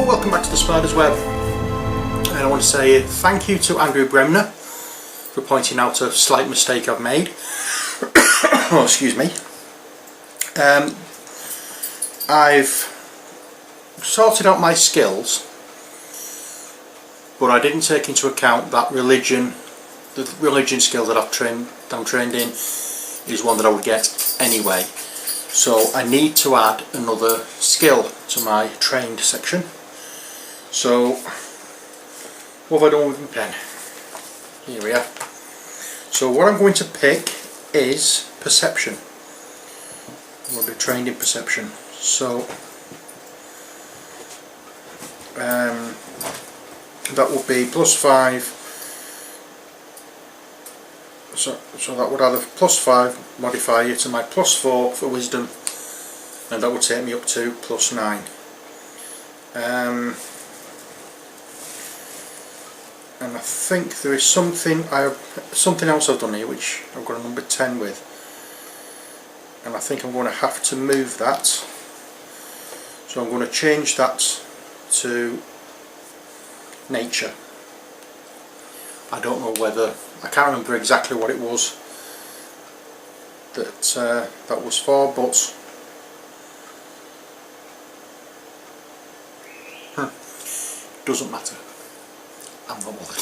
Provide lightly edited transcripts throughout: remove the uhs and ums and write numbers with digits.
welcome back to the Spider's Web, and I want to say thank you to Andrew Bremner for pointing out a slight mistake I've made. Oh, excuse me. I've sorted out my skills, but I didn't take into account that the religion skill that I'm trained in is one that I would get anyway. So I need to add another skill to my trained section. So what have I done with my pen? Here we are. So what I'm going to pick is perception. I'm going to be trained in perception. So that would be +5. So that would add a +5 modifier to my +4 for wisdom, and that would take me up to +9. And I think there is something else I've done here which I've got a number 10 with, and I think I'm going to have to move that. So I'm going to change that to nature. I don't know whether, I can't remember exactly what it was that was for, but doesn't matter. I'm not bothered.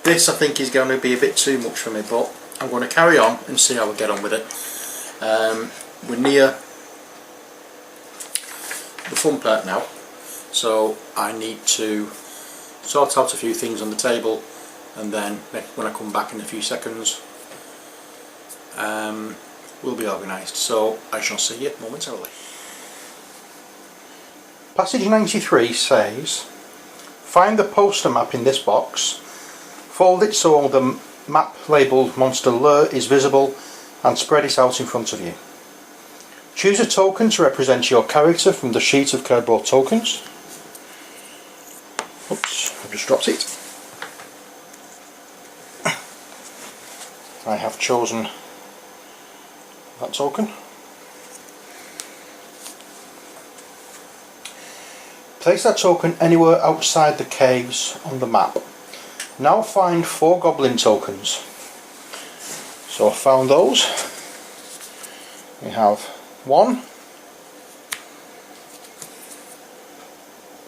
This I think is going to be a bit too much for me, but I'm going to carry on and see how I get on with it. We're near the fun part now, so I need to sort out a few things on the table, and then when I come back in a few seconds we'll be organised. So I shall see you momentarily. Passage 93 says, find the poster map in this box, fold it so the map labelled Monster Lure is visible, and spread it out in front of you. Choose a token to represent your character from the sheet of cardboard tokens. Oops, I've just dropped it. I have chosen that token. Place that token anywhere outside the caves on the map. Now find 4 goblin tokens. So I found those. We have 1,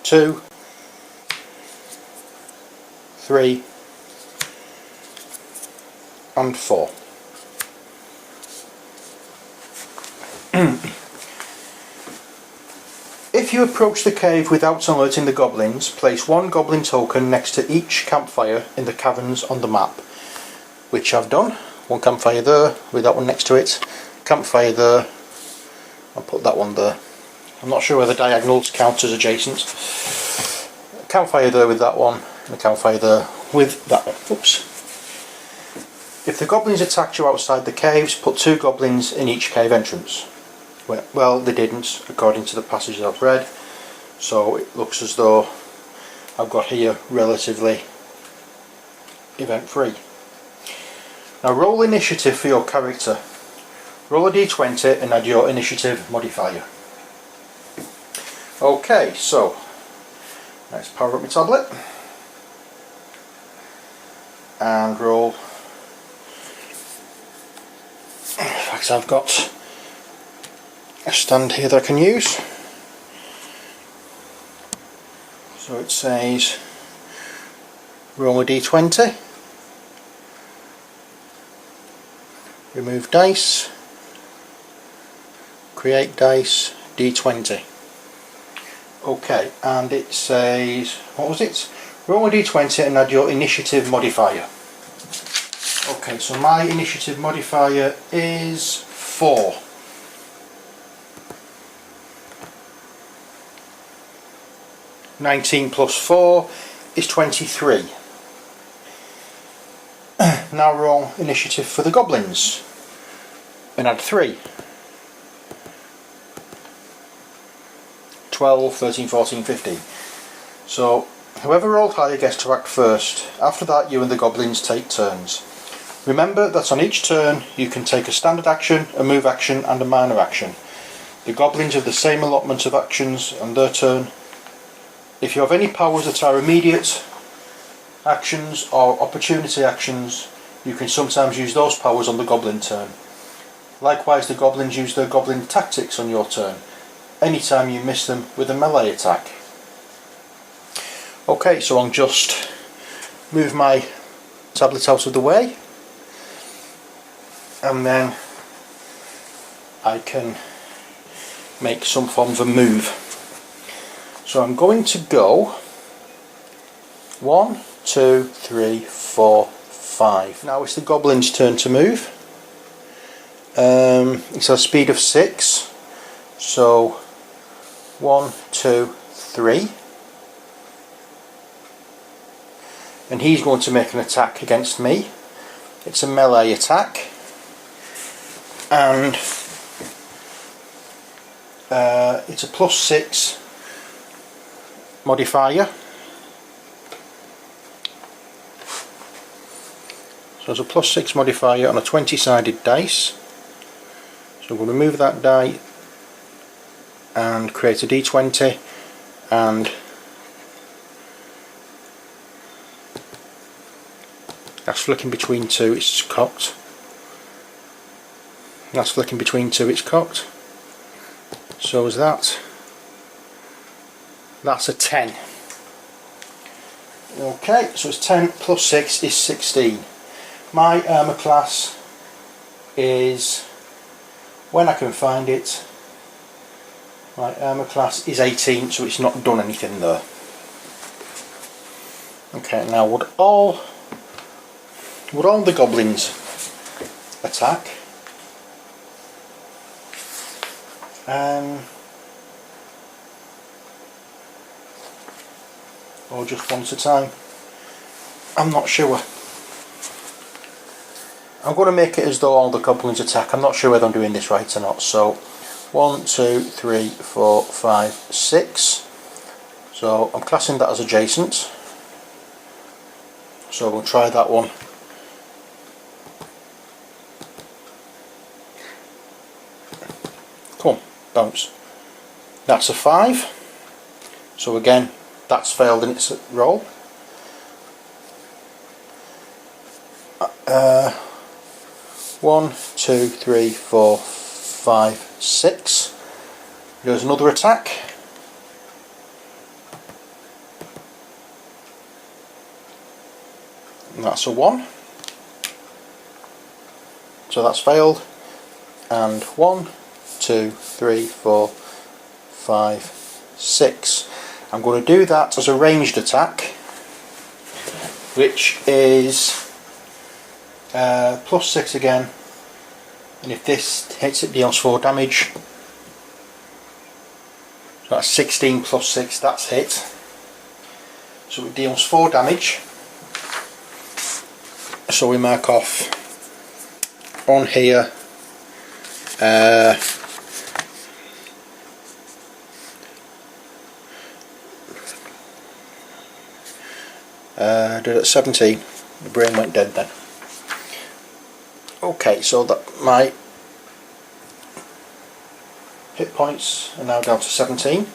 2, 3 and 4. If you approach the cave without alerting the goblins, place 1 goblin token next to each campfire in the caverns on the map, which I've done. 1 campfire there with that one next to it, campfire there, I'll put that one there. I'm not sure whether diagonals count as adjacent. Campfire there with that one, and a campfire there with that one. Oops. If the goblins attacked you outside the caves, put 2 goblins in each cave entrance. Well, they didn't, according to the passages I've read, so it looks as though I've got here relatively event free. Now roll initiative for your character. Roll a d20 and add your initiative modifier. Okay, so let's power up my tablet and roll. In fact, I've got a stand here that I can use. So it says roll a d20, remove dice, create dice, d20. Okay, and it says, what was it? Roll a d20 and add your initiative modifier. Okay, so my initiative modifier is 4. (19 plus 4 is 23. Now roll initiative for the goblins and add 3. 12, 13, 14, 15. So whoever rolled higher gets to act first. After that, you and the goblins take turns. Remember that on each turn you can take a standard action, a move action and a minor action. The goblins have the same allotment of actions on their turn, if you have any powers that are immediate actions or opportunity actions, you can sometimes use those powers on the goblin turn. Likewise, the goblins use their goblin tactics on your turn, anytime you miss them with a melee attack. Okay, so I'll just move my tablet out of the way, and then I can make some form of a move. So I'm going to go 1, 2, 3, 4, 5. Now it's the goblin's turn to move. It's a speed of 6, so 1, 2, 3, and he's going to make an attack against me. It's a melee attack, and it's a +6 modifier. So there's a +6 modifier on a 20-sided dice. So I'm going to move that die and create a d20, and that's flicking between 2, it's cocked. That's flicking between 2, it's cocked. So is that. That's a 10. Okay, so it's 10 plus 6 is 16. My armour class is, when I can find it, my armour class is 18, so it's not done anything there. Okay, now would all the goblins attack? Or just once a time? I'm not sure. I'm going to make it as though all the goblins attack. I'm not sure whether I'm doing this right or not. So 1, 2, 3, 4, 5, 6. So I'm classing that as adjacent. So we'll try that one. Come on, bounce. That's a 5. So again, that's failed in its roll. 1, 2, 3, 4, 5, 6. There's another attack. And that's a 1. So that's failed. And 1, 2, 3, 4, 5, 6. I'm going to do that as a ranged attack, which is +6 again, and if this hits it deals 4 damage. So that's 16 plus 6, that's hit. So it deals 4 damage. So we mark off on here did it at 17. The brain went dead then. Okay, so that my hit points are now down to 17.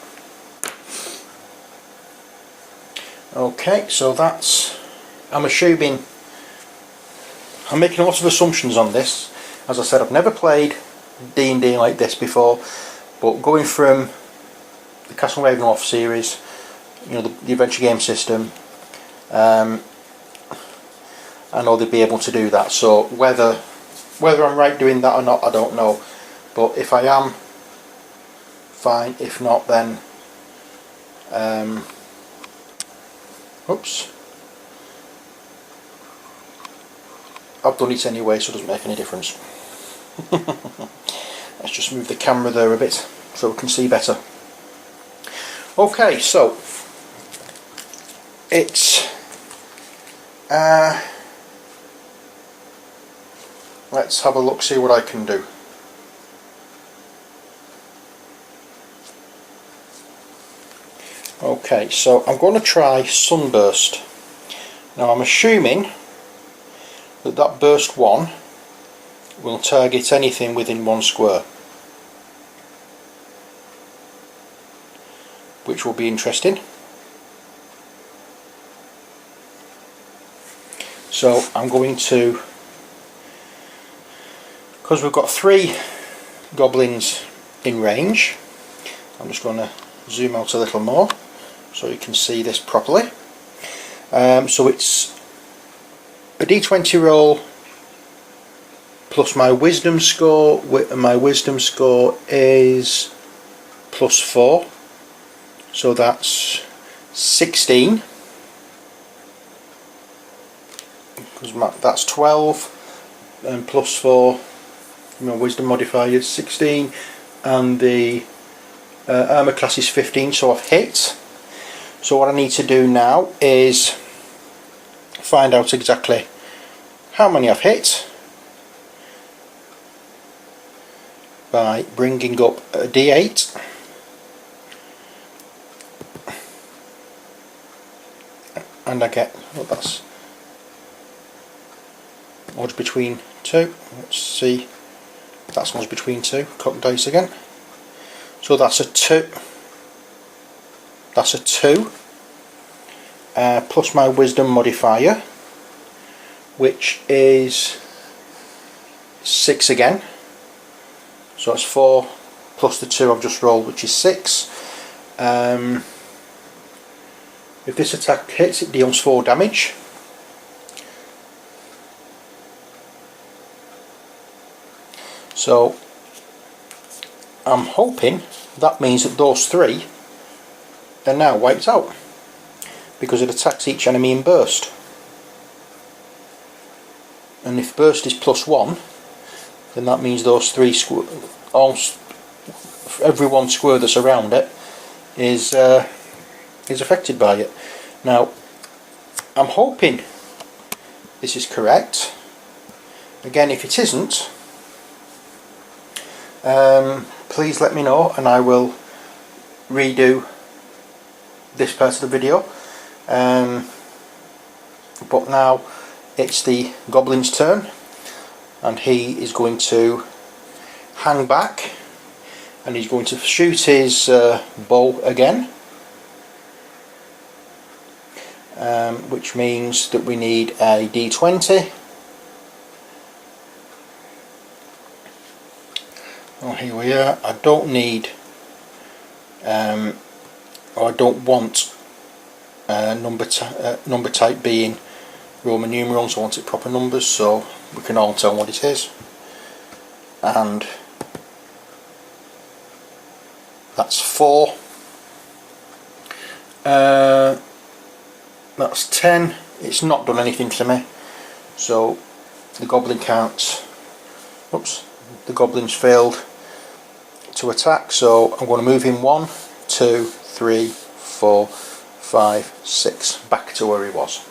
Okay, so that's, I'm assuming, I'm making a lot of assumptions on this. As I said, I've never played D&D like this before, but going from the Castle Ravenloft series, you know, the adventure game system, I know they'd be able to do that. So whether I'm right doing that or not, I don't know. But if I am, fine. If not, then oops, I've done it anyway, so it doesn't make any difference. Let's just move the camera there a bit so we can see better. Okay, so it's let's have a look, see what I can do. Okay, so I'm going to try Sunburst. Now I'm assuming that burst 1 will target anything within 1 square, which will be interesting. So I'm going to, because we've got 3 goblins in range, I'm just going to zoom out a little more so you can see this properly. So it's a d20 roll plus my wisdom score, and my wisdom score is +4, so that's 16, because that's 12, and +4, my wisdom modifier is 16, and the armour class is 15, so I've hit. So what I need to do now is find out exactly how many I've hit by bringing up a d8 and I get, well, that's odds between 2. Let's see, that's odds between 2, cock dice again. So that's a 2, that's a 2 plus my wisdom modifier, which is 6 again. So that's 4 plus the 2 I've just rolled, which is 6. If this attack hits, it deals 4 damage. So I'm hoping that means that those 3 are now wiped out, because it attacks each enemy in burst. And if burst is +1, then that means those 3 every one square that's around it is affected by it. Now I'm hoping this is correct. Again, if it isn't, please let me know and I will redo this part of the video. But now it's the goblin's turn, and he is going to hang back and he's going to shoot his bow again, which means that we need a d20. Oh, here we are. I don't need or I don't want number type being Roman numerals. I want it proper numbers so we can all tell what it is. And that's 4. That's 10. It's not done anything to me, so the goblin can't. Oops, the goblin's failed to attack, so I'm going to move him 1, 2, 3, 4, 5, 6 back to where he was.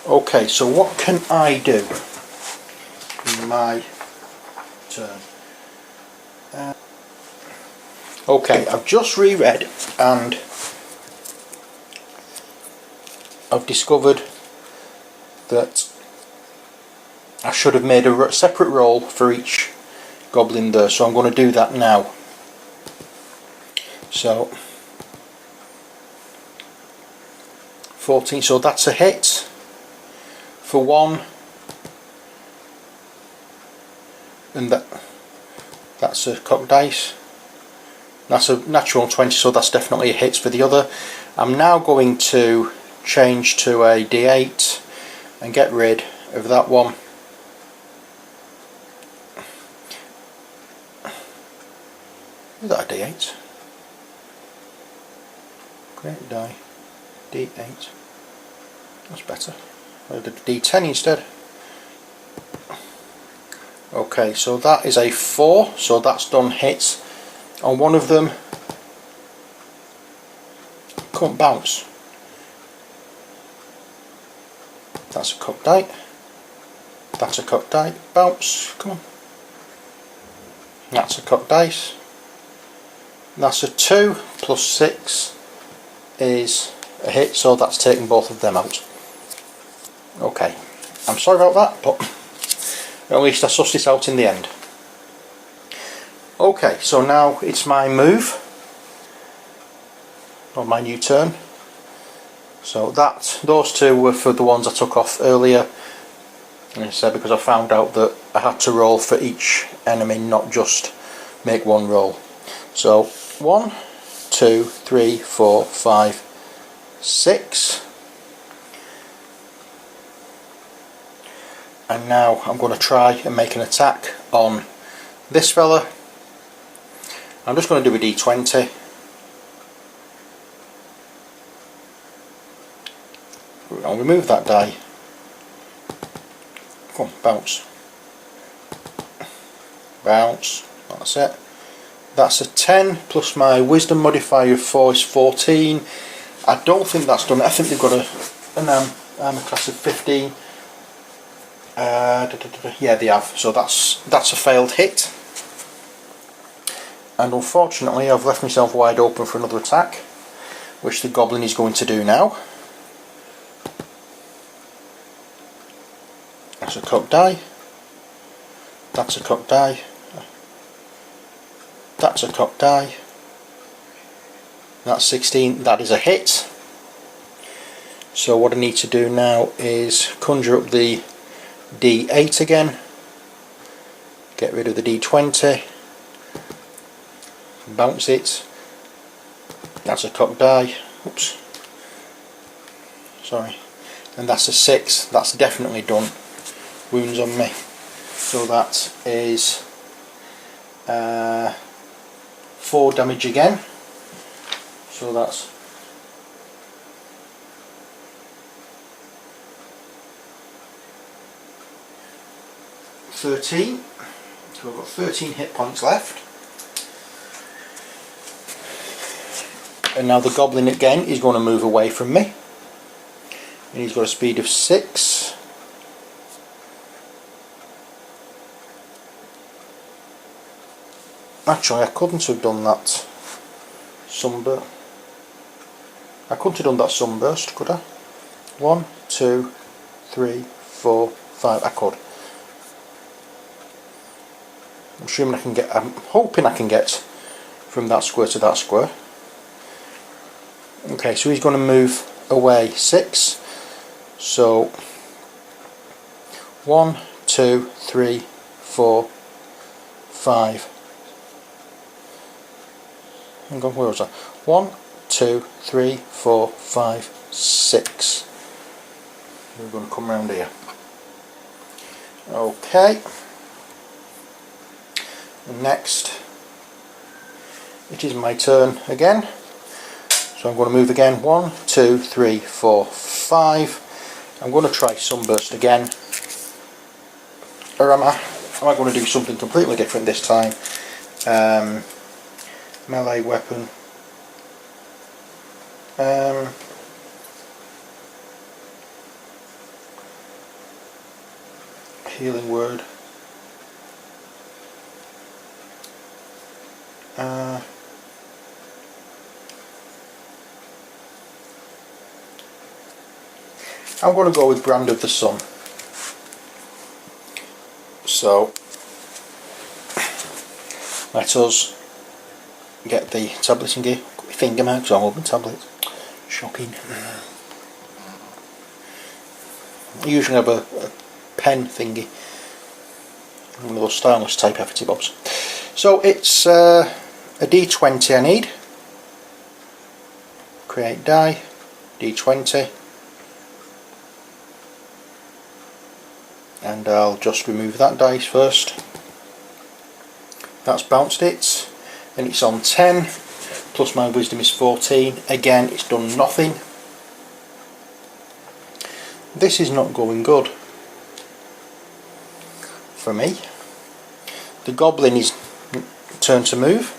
Okay, so what can I do in my turn? Okay, I've just reread and I've discovered that I should have made a separate roll for each goblin there, so I'm going to do that now. So 14, so that's a hit for 1, and that's a cock dice. That's a natural 20, so that's definitely a hit for the other. I'm now going to change to a d8 and get rid of that one. Is that a d8? Great die. d8. That's better. I'll do d10 instead. Okay, so that is a 4, so that's done hits. On one of them, can't bounce. That's a cock die. That's a cock die. Bounce. Come on. That's a cock dice. That's a 2 plus 6 is a hit, so that's taking both of them out. Okay, I'm sorry about that, but at least I sussed it out in the end. Okay, so now it's my move. on my new turn. So those two were for the ones I took off earlier, and I said because I found out that I had to roll for each enemy, not just make one roll. So 1, 2, 3, 4, 5, 6, and now I'm going to try and make an attack on this fella. I'm just going to do a d20. I'll remove that die. Come on, bounce. Bounce. That's it. That's a 10 plus my wisdom modifier of 4 is 14. I don't think that's done. I think they've got an armor class of 15. Yeah, they have. So that's a failed hit. And unfortunately I've left myself wide open for another attack, which the goblin is going to do now. That's a cocked die. That's a cocked die. That's a cocked die. That's 16. That is a hit. So what I need to do now is conjure up the D8 again. Get rid of the D20. Bounce it. That's a cocked die. Oops. Sorry. And that's a 6. That's definitely done wounds on me. So that is 4 damage again. So that's 13. So I've got 13 hit points left. And now the goblin again is going to move away from me. And he's got a speed of 6. Actually, I couldn't have done that sunburst. I couldn't have done that sunburst, could I? 1, 2, 3, 4, 5. I could. I'm hoping I can get from that square to that square. Okay, so he's going to move away 6. So 1, 2, 3, 4, 5. Hang on, where was I? 1, 2, 3, 4, 5, 6. We're going to come round here. Okay. And next, it is my turn again. So I'm going to move again. 1, 2, 3, 4, 5. I'm going to try sunburst again. Or am I going to do something completely different this time? Melee weapon. Healing word. I'm going to go with Brand of the Sun. So let us get the tablet in gear. Finger marks all over the tablet. Shocking. I usually have a pen thingy. One of those stylus type efforty bobs. So it's a D20 I need. Create die. D20. And I'll just remove that dice first. That's bounced it. And it's on 10. Plus my wisdom is 14. Again, it's done nothing. This is not going good for me. The goblin is turn to move.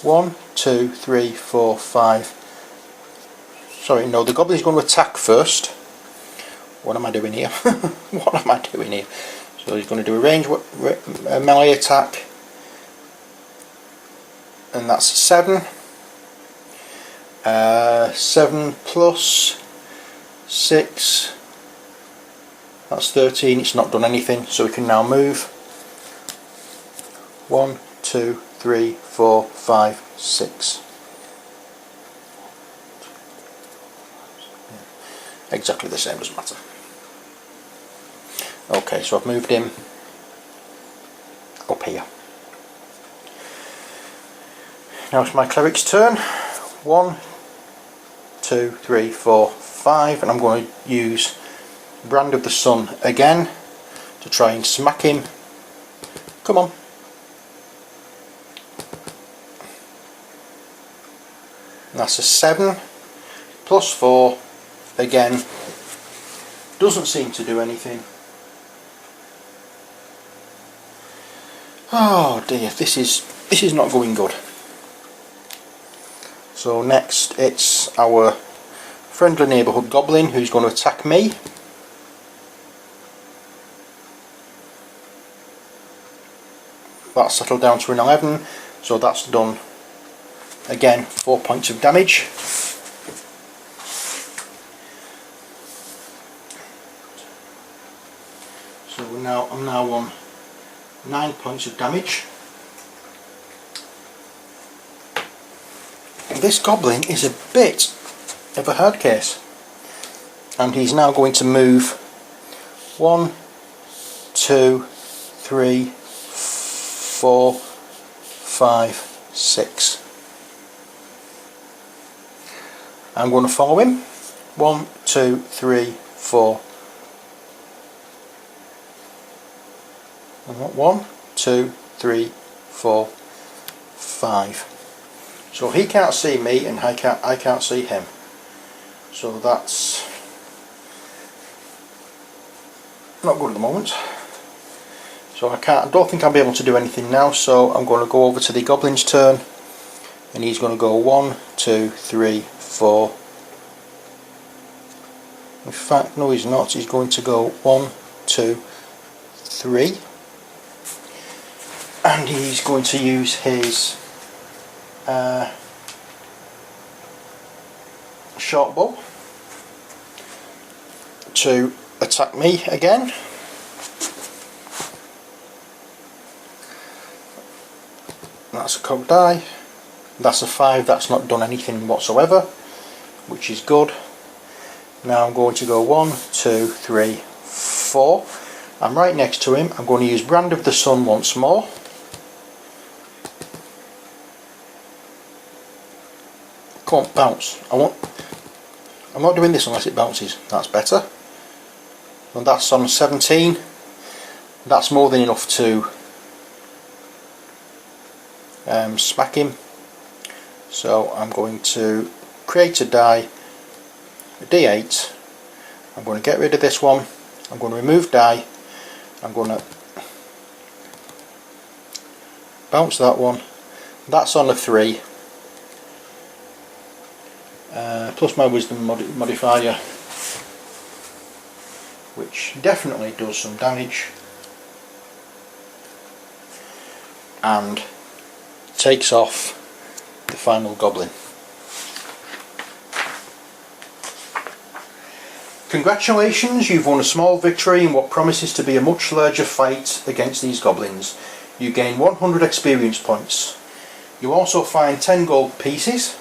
1, 2, 3, 4, 5. Sorry, no, the goblin is going to attack first. What am I doing here? What am I doing here? So he's going to do a range melee attack. And that's a 7. 7 plus 6. That's 13. It's not done anything, so we can now move. 1, 2, 3, 4, 5, 6. exactly the same, doesn't matter. Okay, so I've moved him up here. Now it's my cleric's turn. 1, 2, 3, 4, 5, and I'm going to use Brand of the Sun again to try and smack him. Come on. And that's a 7 plus 4. Again, doesn't seem to do anything. Oh dear, this is not going good. So next it's our friendly neighbourhood goblin who's going to attack me. That's settled down to an 11, so that's done again 4 points of damage. So I'm now on 9 points of damage. This goblin is a bit of a hard case, and he's now going to move 1, 2, 3, 4, 5, 6. I'm going to follow him. 1, 2, 3, 4. 1, 2, 3, 4, 5. So he can't see me and I can't see him. So that's not good at the moment. So I don't think I'll be able to do anything now, so I'm going to go over to the goblin's turn, and he's going to go 1, 2, 3, 4. In fact, no he's not, he's going to go 1, 2, 3. And he's going to use his short bow to attack me again. That's a cocked die. That's a 5. That's not done anything whatsoever, which is good. Now I'm going to go 1, 2, 3, 4. I'm right next to him. I'm going to use Brand of the Sun once more. Come on, bounce. I'm not doing this unless it bounces. That's better. And that's on 17. That's more than enough to smack him. So I'm going to create a die, a D8. I'm going to get rid of this one. I'm going to remove die. I'm going to bounce that one. That's on a 3. Plus my wisdom modifier, which definitely does some damage, and takes off the final goblin. Congratulations, you've won a small victory in what promises to be a much larger fight against these goblins. You gain 100 experience points. You also find 10 gold pieces,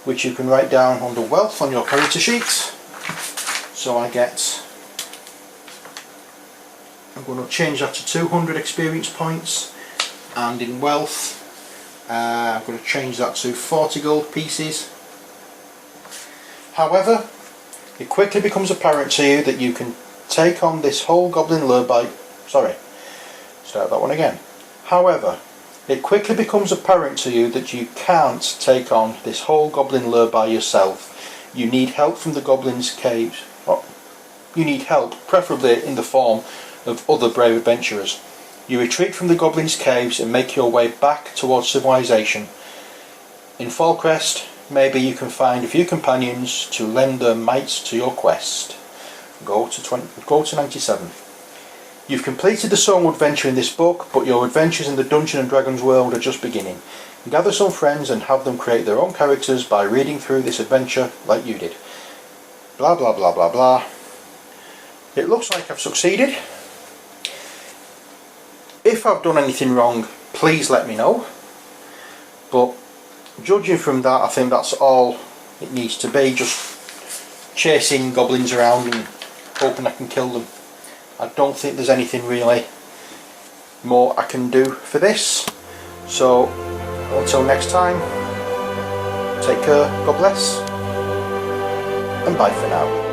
which you can write down under wealth on your character sheet. So I'm going to change that to 200 experience points, and in wealth I'm going to change that to 40 gold pieces. However, it quickly becomes apparent to you that you can take on this whole goblin lure by... start that one again. However, it quickly becomes apparent to you that you can't take on this whole goblin lure by yourself. You need help from the goblin's caves. You need help, preferably in the form of other brave adventurers. You retreat from the goblin's caves and make your way back towards civilization. In Fallcrest, maybe you can find a few companions to lend their might to your quest. Go to 97. You've completed the solo adventure in this book, but your adventures in the Dungeons and Dragons world are just beginning. Gather some friends and have them create their own characters by reading through this adventure like you did. Blah blah blah blah blah. It looks like I've succeeded. If I've done anything wrong, please let me know. But judging from that, I think that's all it needs to be. Just chasing goblins around and hoping I can kill them. I don't think there's anything really more I can do for this. So until next time, take care, God bless, and bye for now.